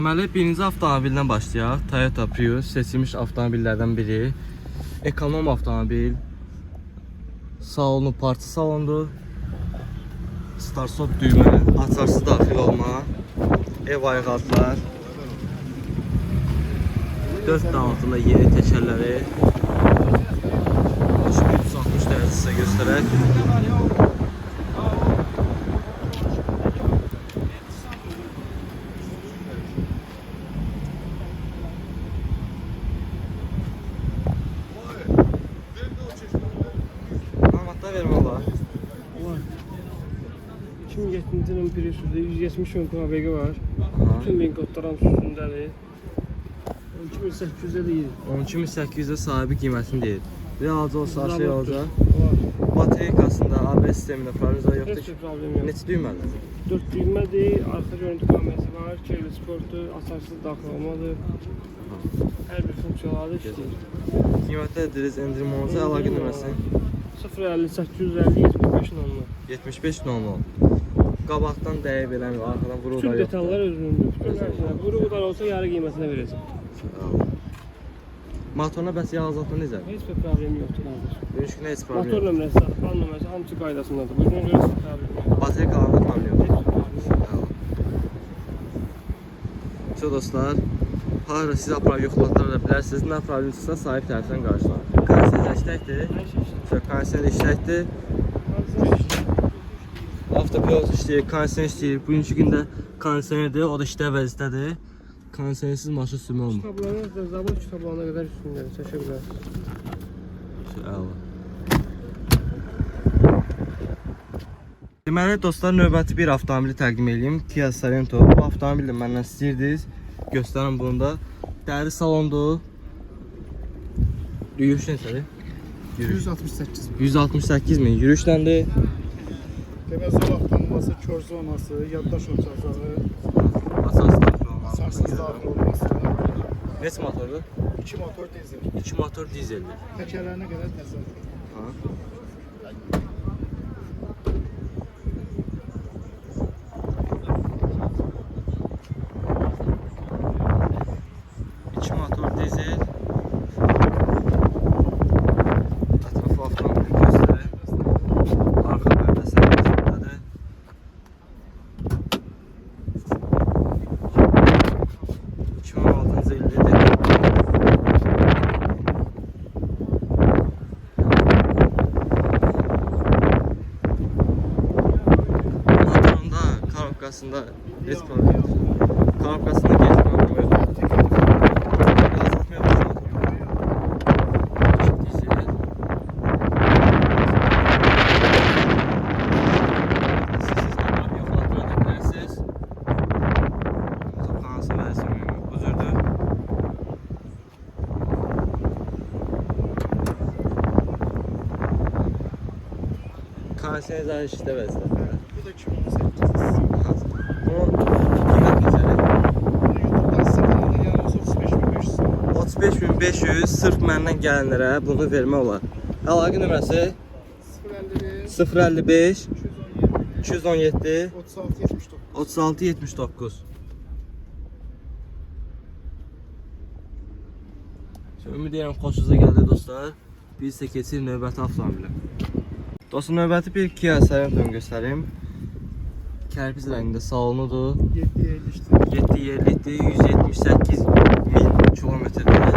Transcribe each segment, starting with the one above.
Deməli, birinci avtomobildən başlayaq. Toyota Prius seçilmiş avtomobillərdən biri. Ekonom avtomobil. Salonu parça salondur. Start-stop düymə, açarsız daxil olma, ev ayğatlar, 4 dam altında yeni təkərləri, 360 dərəcə sizə göstərək. Məlumatlar vermə olar. 2007-ci ilin Prius'da 170 ön KBG var. Bütün bin kodların üstündədir. 12800'e deyil. 12800'e sahibi qiymətini deyir. Realcı olsa şey olacaq. Baterikasında, ABS sistemində problemlər yoxdur ki. Problem yox. Neçə düymədir? 4 düymədir, arxa görüntü kamerası var, keyli sportu, asarsız daxil olmadır. Hər bir funksiyaları işləyir. Qiymətdə dediniz, endirim olunca əlaqə nömrəsi 050 850 75 nolu. 75 nolu. Qabaqdan dəyib eləmir, arxadan vuruqlar Bütün yoxdur. detallar özünündür. Vuruqlar olsa yarı qiymətinə verəcək. Motoruna bəs yağ azaltma necə? Heç bir problem yoxdur qardaş. Dönüşünə heç problem Motor yox. nömrəsi, fan nömrəsi hamısı qaydasındadır. Buna görə heç bir problem yox. Baterikalarında problem yox. Heç bir problem yox. Çox dostlar, harada siz aparıb yoxlatdırda bilərsiniz, nə problem çıxsa sahib tərəfdən qarşılar. Kondisioner işləkdir. Kondisioner işləkdir. Avtopilot işləyir, kondisioner işləyir. Bugünkü gündə kondisionerdir, o da işləyə vəziyyətədir. Kondisionersiz maşın sürmə olmur. Kitablarınız da zabot kitablarına qədər üstündədir, çəkə bilərsiniz. Əla. Deməli dostlar, növbəti bir avtomobili təqdim edeyim. Kia Sorento. Bu avtomobili də məndən istəyirdiniz. Göstərim bunu da. Dəri salondur. Yürüyüş neçədir? 168 min. 168 min. Yürüyüşləndir. Demək zolaqlanması, kör zonası, yaddaş ocağı, Asas daxil olmalı. sarsız daxil olması, Neçə motordur? 2 motor dizel, 2 motor dizeldir. təkərlərinə qədər təzədir. Ha. İki motor dizel. Ətrafı avtomobil göstərir. Arxa pərdəsi səbəbindədir. Motorun da korobkasında heç problem yox. Korobkasında heç problem yox. Azaltma yoxdur motorun. Dizel. Siz aparıb yoxlatdıra bilərsiniz. Toxlanası versin bu cürdür. Kondisioner işdə vəziyyətdə. Bu da 2018. Bunun qiymət neçədir? Bunu YouTube'dan sıfırında yanılmasa 35.500. 35.500 sırf məndən gələnlərə bunu vermək olar. Əlaqə nömrəsi 055 055 217 36 79. 36 79. Ümid edirəm xoşunuza gəldi dostlar. Biz isə keçirik növbəti avtomobilə. Dostum, növbəti bir Kia Sorento göstərim. Kərpic rəngində salonudur. 7 yerlikdir. 7 yerlikdir, 178 min kilometrdir.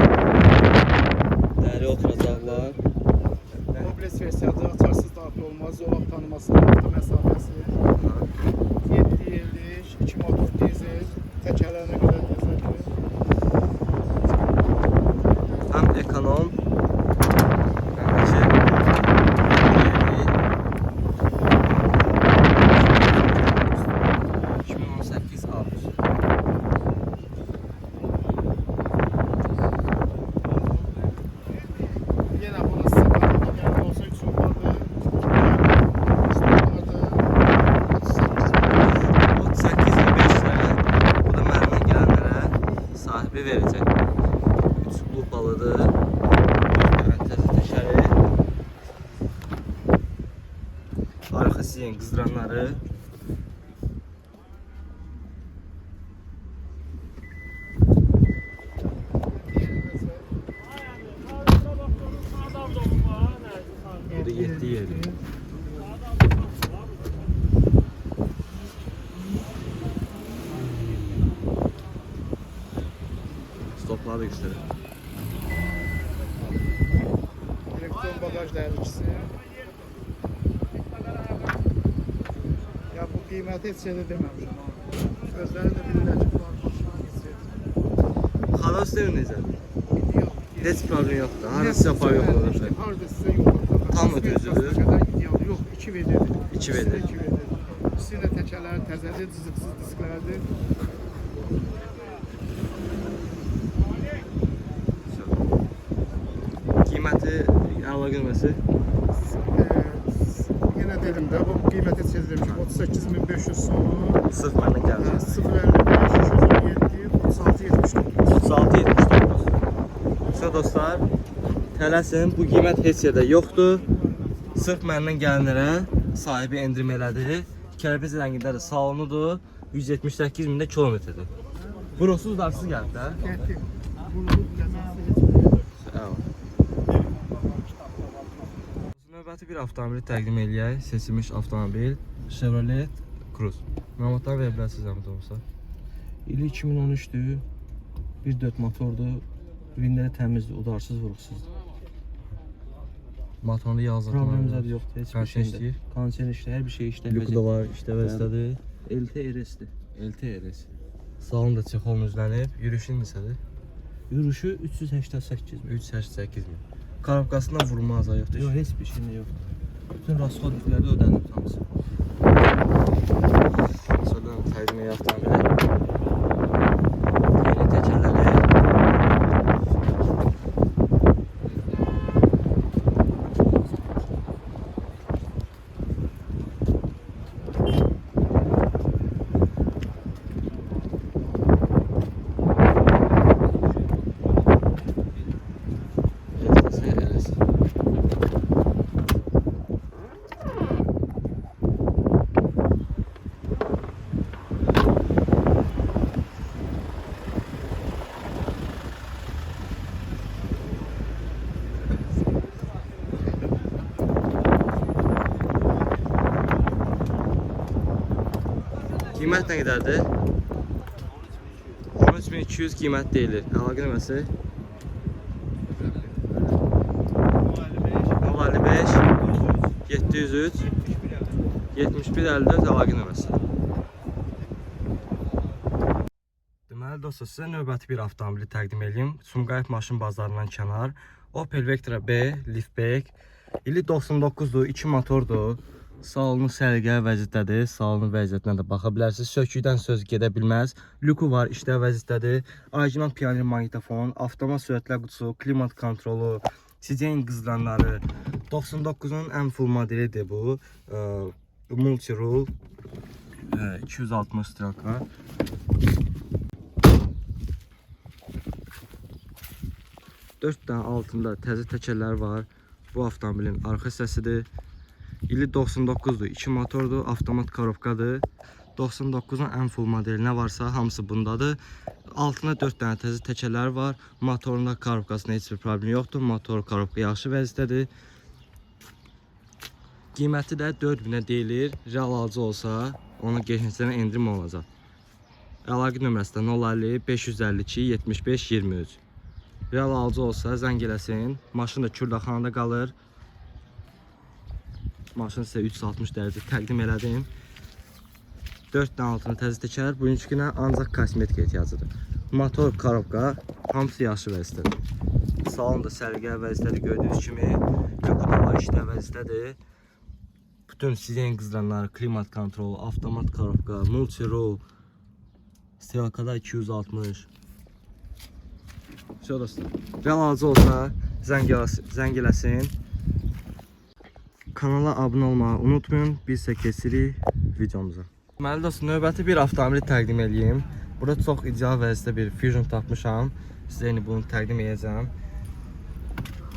Dəri oturacaqlar. Mobles versiyadır, açarsız daxil olmaz, zolaq tanıması, avto məsafəsi. 7 yerlik, 2 motor dizel, təkərlərinə qədər təzədir. Həm ekonom, həm də ki, 2018 avgust. Yenə bunun sıfırında gələn olsa 3 olmadı. 38.500-lərə, bu da məndən gələnlərə sahibi verəcək. 3 lupalıdır. Təzə təşəri. Arxa siyen qızdıranları. 7 yerli. Stoplar da göstərir. Elektron bagaj dəyiricisi. Ya bu qiyməti heç şeydə deməmişəm. Özləri də bilirlər ki, bunlar başına geçir. Xalas deyil necədir? İdeal. Heç problem yoxdur. Harası yapar yoxdur orada. Harada sizə yox. Tam ödücüdür. Qədər ideal. Yox, 2 VD-dir. 2 VD. 2 VD. İkisi də təkərləri təzədir, cızıqsız disklərdir. Qiyməti əlaqə nömrəsi Yenə dedim də, bu qiyməti heç şey demişəm. 38.500 sonu. sırf məndən gəldi. 0.55, 36.79. So dostlar, tələsin, bu qiymət heç yerdə yoxdur. Sırf məndən gəlinlərə sahibi endirim elədi. Kərpic rəngində də salonudur. 178 min kilometrdir. Burası darsız gəldi də. Getdi. Növbəti bir avtomobili təqdim eləyək. Seçilmiş avtomobil Chevrolet Cruze. Məlumatlar verə bilərsiniz zəhmət olmasa. İli 2013'dür. 1.4 motordur. Vinləri təmizdir, udarsız, vuruqsuzdur. Motorunda yazılır. Problem zədə yoxdur, heç bir Kondisioner şeydə. işləyir. Kondisioner işləyir, hər bir şey işləyir. Lüku da var, işte vəzlədir. LT RS-dir. LT RS. Salon da çexol müzlənib. Yürüyüşün neçədir? Yürüyüşü 388 min. 388 min. Karabkasında vurma azı yoxdur. Yox, heç bir şeyində yoxdur. Bütün rasxod yükləri də ödənib hamısı. Sonra təqdim avtomobili. Yeni təkərləri. Qiymət nə qədərdir? 13.200 qiymət deyilir. Əlaqə nömrəsi 055 703 7154 əlaqə nömrəsi. Deməli dostlar, sizə növbəti bir avtomobili təqdim edeyim. Sumqayıt maşın bazarından kənar. Opel Vectra B liftback. İli 99'dur, 2 motordur. Salonu sərgə vəziyyətdədir. Salonun vəziyyətinə də baxa bilərsiniz. Sökükdən söz gedə bilməz. Lüku var, işləv vəziyyətdədir. Orijinal pioner maqnitofon, avtomat sürətlər qutusu, klimat kontrolu, sizen qızlanları. 99'un ən full modelidir bu. Multi-rule 260 straka. Dört dənə altında təzə təkərlər var. Bu avtomobilin arxa hissəsidir. İli 99'dur, 2 motordur, avtomat korobkadır. 99'un ən full modeli nə varsa hamısı bundadır. Altında 4 dənə təzə təkərlər var. Motorunda korobkasında heç bir problem yoxdur. Motor korobka yaxşı vəziyyətdədir. Qiyməti də 4000-ə deyilir. Real alıcı olsa ona geçmişdən endirim olacaq. Əlaqə nömrəsi də 050 552 75 23. Real alıcı olsa zəng eləsin. Maşın da Kürdaxanada qalır. Maşını sizə 360 dərəcə təqdim elədim. 4 dənə altına təzə təkər. Bugünkü günə ancaq kosmetika ehtiyacıdır. Motor, korobka hamısı yaxşı vəziyyətdədir. Salon da sərgə vəziyyətdədir gördüyünüz kimi. Lüku da var, işləv vəziyyətdədir. Bütün sizen qızlanları, klimat kontrolu, avtomat korobka, multi-roll, stelkada 260. Şey dostlar, real alıcı olsa zəng eləsin. Kanala abunə olmağı unutmayın. Biz isə keçirik videomuza. Deməli dostlar, növbəti bir avtomobili təqdim edeyim. Burada çox ideal vəziyyətdə bir Fusion tapmışam. Sizə indi bunu təqdim edəcəm.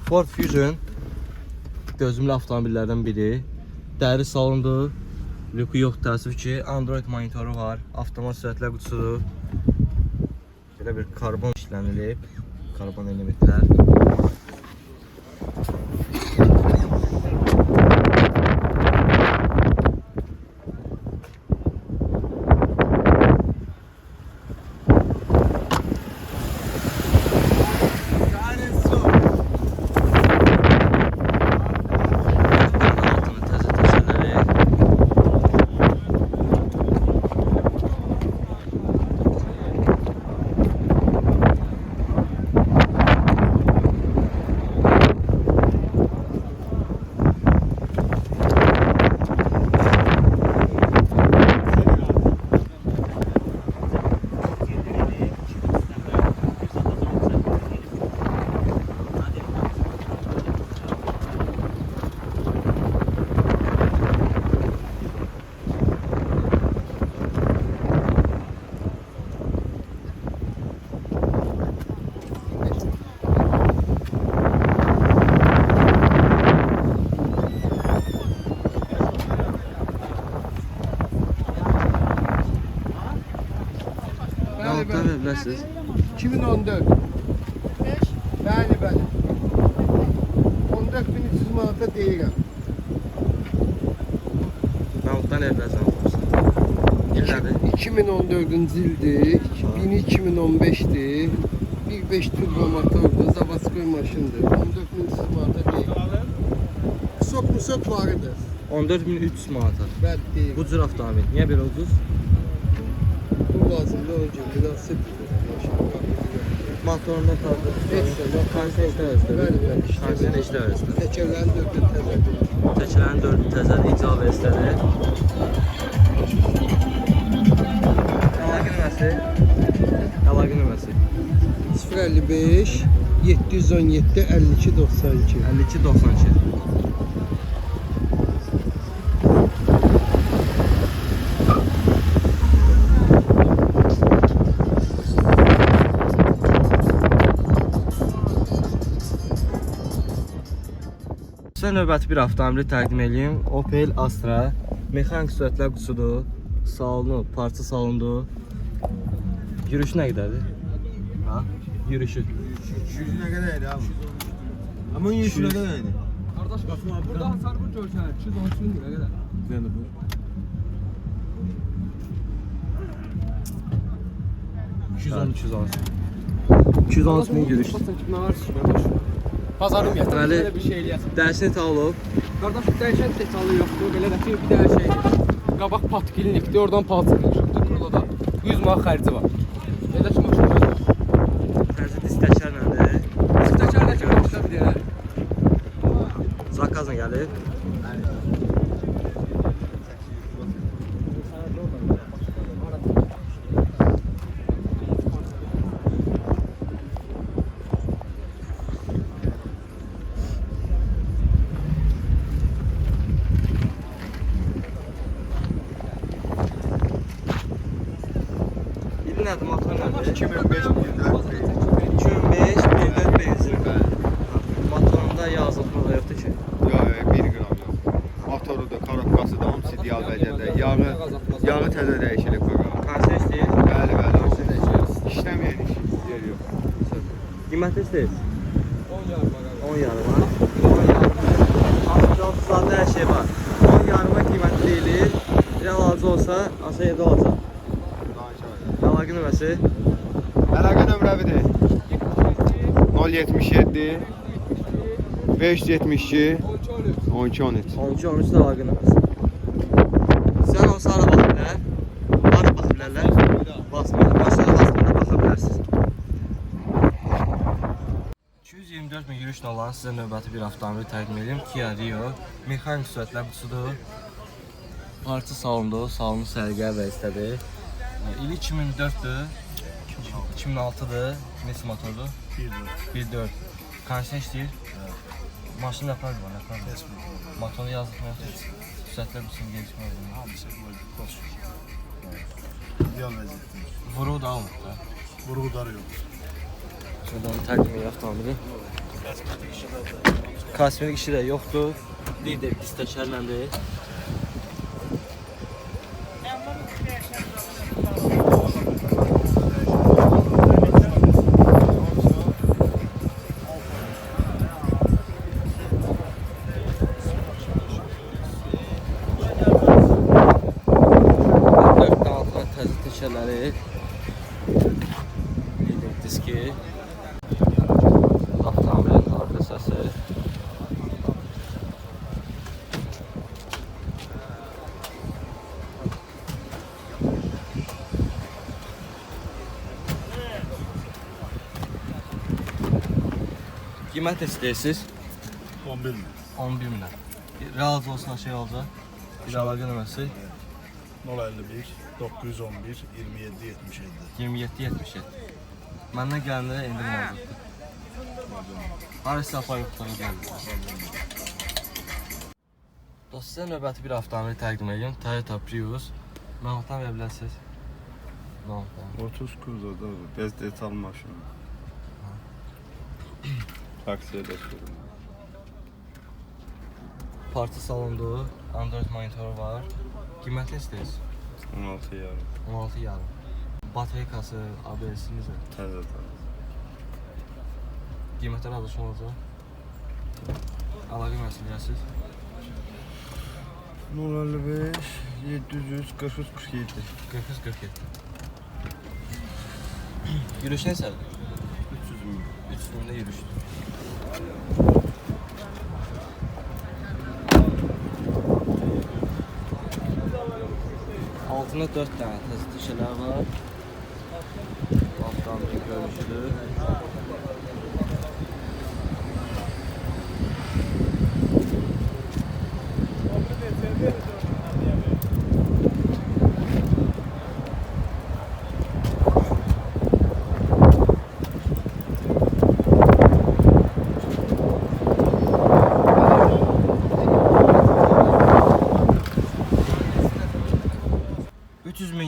Ford Fusion gözümlü avtomobillərdən biri. Dəri salondur. Lüku yox, təəssüf ki. Android monitoru var. Avtomat sürətlər qutusudur. Belə bir karbon işlənilib. Karbon elementlər. verə bilərsiniz? 2014. Bəli. 14.300 manata deyirəm. Mahmuddan evləsən olursa. İllədir. 2014-cü ildir, 2015'dir. 1.5 turbo motordur, Zavadskoy maşındır. 14.300 manata deyirəm. Sok varıdır. 14.300 manata. Bəli deyirəm. Bu cür avtomobil. Niyə belə ucuz? Bu lazımdır, onun üçün münasib. Motorunda tarzı. Heç nə, Kondisioner işlədir. Bəli, Kondisioner işlədir. Təkərlərin dördü təzədir. Təkələrin 4 təzəli icra versiyaları. Əlaqə nömrəsi? Əlaqə nömrəsi 055 717 52 92. 5292. Sizə növbəti bir avtomobili təqdim edeyim. Opel Astra. Mexanik sürətlər qutusudur. Salonu, parça salondur. Yürüyüşü nə qədərdir? Ha? Yürüyüşü. 200 nə qədər idi abi? Amma 100 nə qədər idi? Qardaş, burada hasar bu görsən, 213 min lirə qədər. Yəni bu. 213 min yürüyüş. Nə var ki, qardaş? Pazarım yetir, Deməli, belə bir şey eləyəsin. Dərsini alıb. Qardaş, dəyişən detalı yoxdur, belə də ki, bir dənə şeydir. Qabaq patkilinlikdir, oradan palçıqdır. Burada da 100 manat xərci var. Elə ki, maşın var. Tərzi diz təkərlədir. Sıxtəkərlə ki, qarşıda bir dənə. Zakazla gəlib. İlin nədir, motor nədir? 2005 2005 1.4 benzin. Motorunda yazılıb burada yoxdur ki. Yox, 1 qram yox. Motoru da, karabkası da hamısı ideal vəziyyətdə. Yağı təzə dəyişilib baqa. Konser istəyir. Bəli, İşləməyən iş yer yox. Qiymətli istəyir. 10 yarım var. 10 yarım var. 10 yarım. Zaten her şey var. 10 yarıma qiymətli deyilir. Bir alıcı olsa aşağı yerdə olacaq. Əlaqə nömrəsi Əlaqə nömrəvidir. 077 572 12 13. 12-13 də əlaqə nömrəsi. Sən olsa ara baxa bilər. Ara baxa bilərlər. Basmır. Aşağı basmır da baxa bilərsiniz. 224 min yürüyüşlə olan sizə növbəti bir avtomobil təqdim edeyim. Kia Rio. Mexanik sürətlər qutusudur. Parça salondur. Salonu sərgiyə vəzifədir. İli 2004'dür. 2006'dır. Nesi motordur? 1.4. Kondisioner işləyir. Maşın yapar mı? Motoru yazdık mı? Sürətlər bütün gelişmə olur. İdeal vəziyyətdir. Vuruğu da almır da. Vurğudarı yox. Şuradan təqdim edək avtomobili. Kosmetik işi də yoxdur. Bir də diz təkərləndir. Diski, avtomobilin arka səsi. Qiymət istəyirsiniz? 11 min. 11 minə. Razı olsun şey olacaq. Bir əlaqə nömrəsi 051 911 27 77. 27-77. Məndən gələnlərə endirim olacaqdır. Harisi apar yoxdur, gəldir. Dost, sizə növbəti bir avtomobili təqdim edeyim. Toyota Prius. Mahmuddan verə bilərsiniz. Mahmuddan. 30 Cruze'da bez detal maşın. Taksiye de sürüm. Parça salondur. Android monitoru var. Qiymətli istəyirsiniz? 16 yarım. 16 yarım. Batareyası, ABS-i necə? Təzə təzə. Qiymətlər razı olacaq. Əlaqə məsuliyyətsiz. 055 700 43 47. 43-47. Yürüyüş neçədir? 300 min. 300 mində yürüyüşdür. Altında 4 dənə təzə şeylər var. Avtomobil görünüşüdür.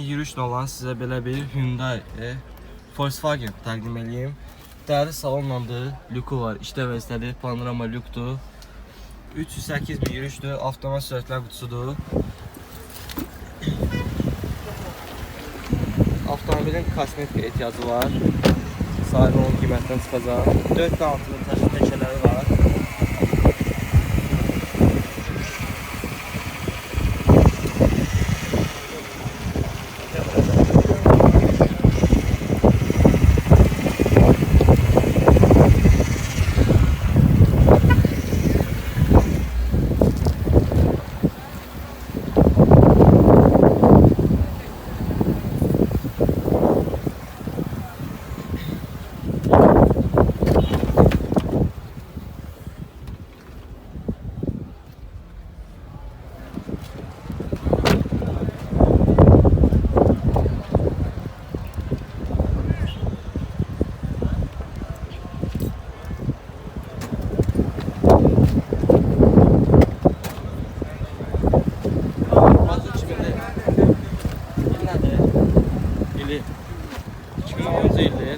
Yürüyüşlə olan sizə belə bir Hyundai Volkswagen təqdim edeyim. Dərli salonlandır, lüku var, işdə vəzifədir, panorama lükdür. 308 bir yürüyüşdür, avtomat sürətlər qutusudur. Avtomobilin kosmetik ehtiyacı var. Sahibi onun qiymətdən çıxacaq. 4 qanatlı təşkilləri var.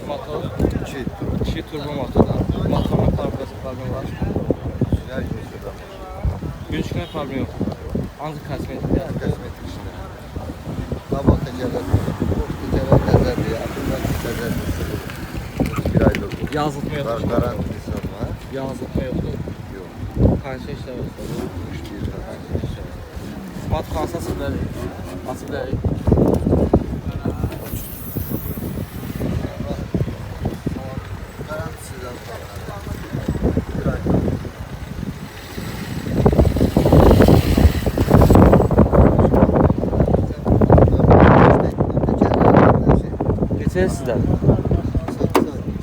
Motor 2 turbo motorda. Motorun problemi var. Gün çıxına problem yox. Ancaq kosmetik işlə. Qabaq təcəllət. Təcəllət təzədir, artıq təzədir. Bir aydır bu. yazılma yoxdur. Garantisi var. Yazılma yoxdur. Yox. Kanşa işlə var. İşləyir. Smart kansa sıfırdır. Açıqdır. Garantisiz bir aydır. Neçə sizdən?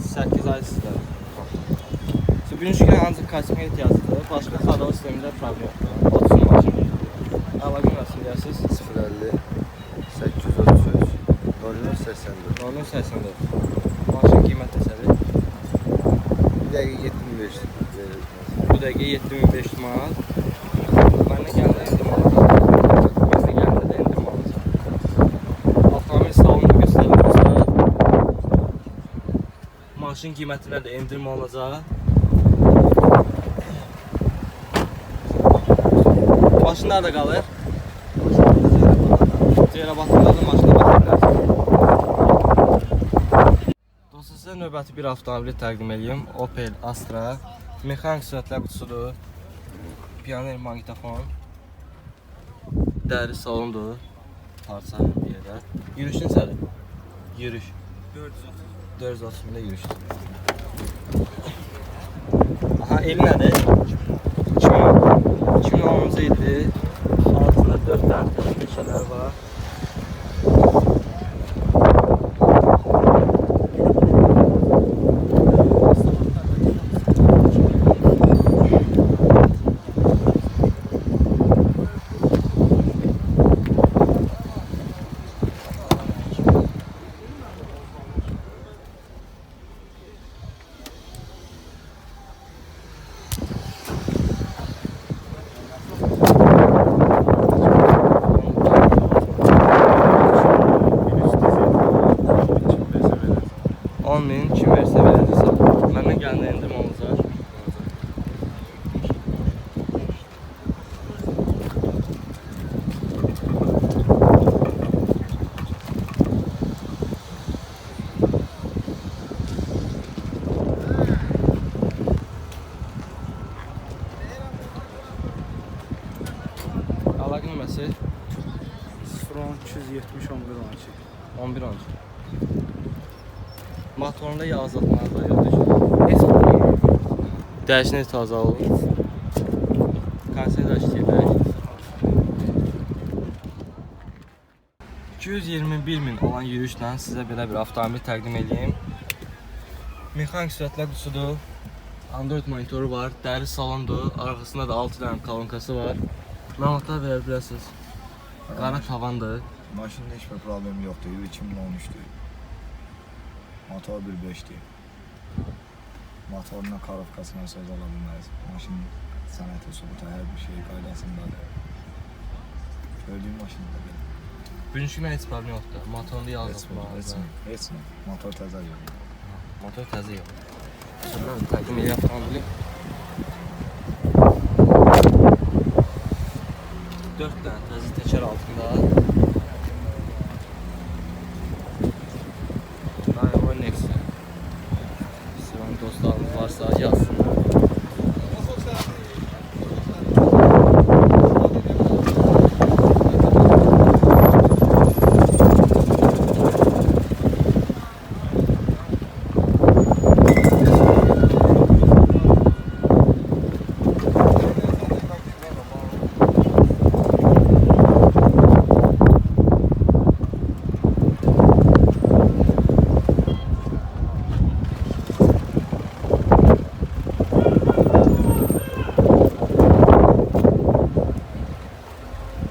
8 ay sizdən. Birinci gün ancaq kosmetik ehtiyacıdır. Başqa xaraba sistemində problem yoxdur. Otursun maşın. Əlaqə məsuliyyətsiz 050 833 0084. 084. Maşın qiyməti neçədir? Bir dəqiqə 75 verir. Bu dəqiqə 7500 manat. Mənə gəldi endim alacaq. Bizə gəldi də endim alacaq. Avtomobil salonunu göstərilirsə, maşın qiymətinə də endirim olacaq. Maşın nerede qalır? Ceyrabatında da maşına baxa bilərsiniz. Dostlar, sizə növbəti bir avtomobili təqdim edeyim. Opel Astra. Mexanik sürətlər qutusudur. Pioner magnetofon. Dəri salondur. Parça bir yerdə. Yürüyüş neçədir? Yürüyüş. 430 mində yürüyüşdür. Aha, eli nədir? 2010-cu ildir. Altında 4 dənə peşələr var. Kim versə verəcəksə, məndən gəlində endim olacaq. 11 13. Motorunda yağ azaltmanız da yoxdur. Heç problem. Dəyişini taze olur. Konser işləyir. 221 min olan yürüyüşlə sizə belə bir avtomobil təqdim edeyim. Mexanik sürətlə qutusudur. Android monitoru var, dəri salondur. Arxasında da 6 dənə kolonkası var. Məlumatlar verə bilərsiniz. Qara tavandır. Maşında heç bir problem yoxdur. Il 2013'dür. Motor 1.5'dir. Motoruna karovkasına söz ala bilməyiz. Maşın sənəti, subuta, hər bir şey qaydasındadır. Gördüyüm maşında belə. Bugünkü mən heç problem yoxdur. Motorunda yağ Heç azaltmanız. nə, heç nə. Motor təzə yox. Motor təzə yox. Sonra təqdim edeyim avtomobili. 4 dənə təzə təkər altında. Daewoo Nexia. Sizin dostlarınız varsa yazsınlar.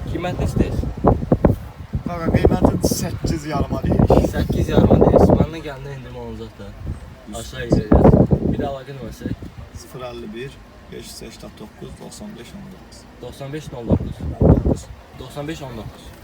Qiymət nə istəyirsən? Qaqa qiymətin 8 yarıma deyil. 8 yarıma deyirsən. Məndən gəndə endirmə olacaq da. Aşağı gedəcək. Bir də əlaqə nömrəsi 051 589 95 19. 95 09 95 19.